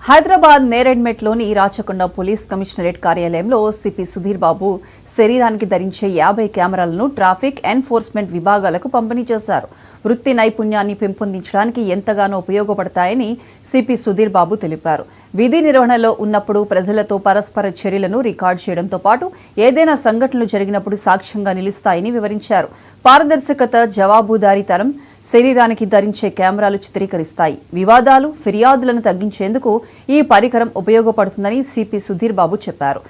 Hyderabad నేరెడ్మెట్లోని Rachakonda police commissionerate కార్యాలయంలో CP Sudheer Babu శరీరానికి ధరించే 50 కెమెరాలను ట్రాఫిక్ ఎన్ఫోర్స్మెంట్ విభాగాలకు పంపిణీ చేశారు. వృత్తి నైపుణ్యాన్ని పెంపొందించడానికి ఎంతగానో ఉపయోగపడతాయని సిపి సుధీర్ బాబు తెలిపారు. విధి నిర్వహణలో ఉన్నప్పుడు ప్రజలతో పరస్పర చర్యలను రికార్డు చేయడంతో పాటు ఏదైనా సంఘటనలు జరిగినప్పుడు సాక్ష్యంగా నిలుస్తాయని వివరించారు. పారదర్శకత, జవాబుదారీతనం శరీరానికి ధరించే కెమెరాలు చిత్రీకరిస్తాయి. వివాదాలు, ఫిర్యాదులను తగ్గించేందుకు ఈ పరికరం ఉపయోగపడుతుందని సిపి సుధీర్ బాబు చెప్పారు.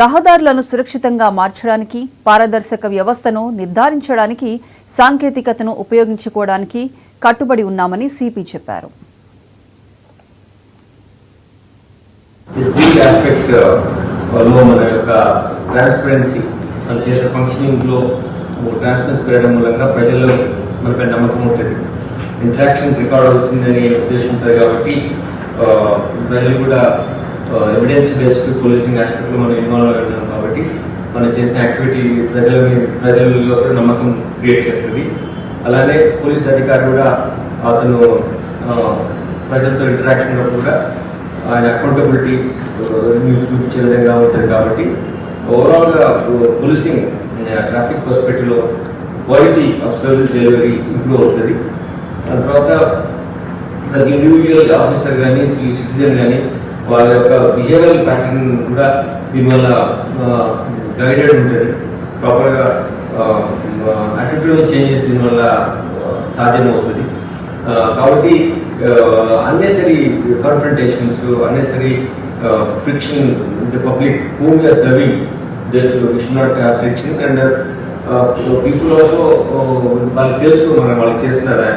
రహదారులను సురక్షితంగా మార్చడానికి, పారదర్శక వ్యవస్థను నిర్ధారించడానికి సాంకేతికతను ఉపయోగించుకోవడానికి కట్టుబడి ఉన్నామని సిపి చెప్పారు. ప్రజల్లో మనపై నమ్మకం ఉంటుంది, ఇంటరాక్షన్ రికార్డ్ అవుతుందనే ఉద్దేశం ఉంటుంది. కాబట్టి ప్రజలు కూడా ఎవిడెన్స్ బేస్డ్ పోలీసింగ్ ఆస్పెక్ట్లో మనం ఇన్వాల్వ్ అయి ఉన్నాం. కాబట్టి మనం చేసిన యాక్టివిటీ ప్రజల్లో నమ్మకం క్రియేట్ చేస్తుంది. అలానే పోలీస్ అధికారి కూడా అతను ప్రజలతో ఇంటరాక్షన్ ఉన్నప్పుడు కూడా ఆయన అకౌంటబిలిటీ చూపించే విధంగా ఉంటుంది. కాబట్టి ఓవరాల్గా పోలీసింగ్ ట్రాఫిక్ పర్స్పెక్టివ్లో quality of service delivery improve అవుతుంది. దాని తర్వాత ప్రతి ఇండివిజువల్ ఆఫీసర్ కానీ సిటిజన్ కానీ వాళ్ళ యొక్క బిహేవియరల్ ప్యాటర్న్ కూడా దీనివల్ల గైడెడ్ ఉంటుంది. ప్రాపర్గా యాటిట్యూడ్ చేంజెస్ దీనివల్ల సాధ్యమవుతుంది. కాబట్టి unnecessary confrontations, unnecessary friction with the public whom we are serving, they should not have friction. And people also వాళ్ళకి తెలుసు మనం వాళ్ళకి చేస్తున్నారు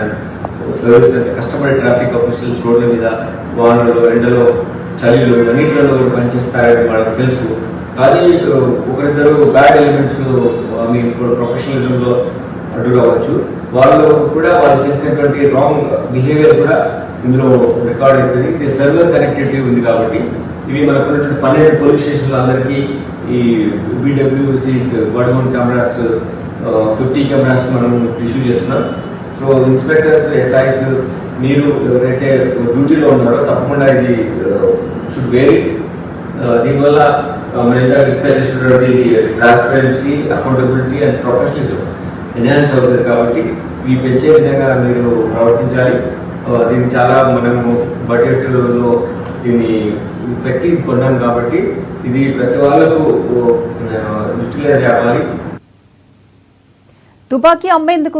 సర్వీస్ అంటే కష్టపడే ట్రాఫిక్ ఆఫీసర్స్ రోడ్ల మీద వానలో, ఎండలో, చలిలో, అన్నింటిలో పనిచేస్తారని వాళ్ళకి తెలుసు. కానీ ఒకరిద్దరు బ్యాడ్ ఎలిమెంట్స్ మీ ప్రొఫెషనలిజంలో అడ్డు రావచ్చు. వాళ్ళు కూడా వాళ్ళు చేసినటువంటి రాంగ్ బిహేవియర్ కూడా ఇందులో రికార్డ్ అవుతుంది. ఇది సర్వర్ కనెక్టివిటీ ఉంది. కాబట్టి ఇవి మనకు 12 పోలీస్ స్టేషన్లు అందరికీ ఈ BWC's బడ్ కెమెరాస్ 50 కెమెరాస్ మనం ఇష్యూ చేస్తున్నాం. సో ఇన్స్పెక్టర్స్, SIs మీరు ఎవరైతే డ్యూటీలో ఉన్నారో తప్పకుండా ఇది షుడ్ వేర్ ఇట్. దీనివల్ల మన ఇంకా డిస్కస్ చేసినటువంటి transparency, accountability and professionalism enhance అవుతుంది. కాబట్టి ఇవి పెంచే విధంగా మీరు ప్రవర్తించాలి. దీన్ని చాలా మనము బడ్జెట్లో దీన్ని పెట్టి కొన్నాం. కాబట్టి ఇది ప్రతి వాళ్ళకు యూటిలైజ్ అవ్వాలి. తుపాకీ అమ్మేందుకు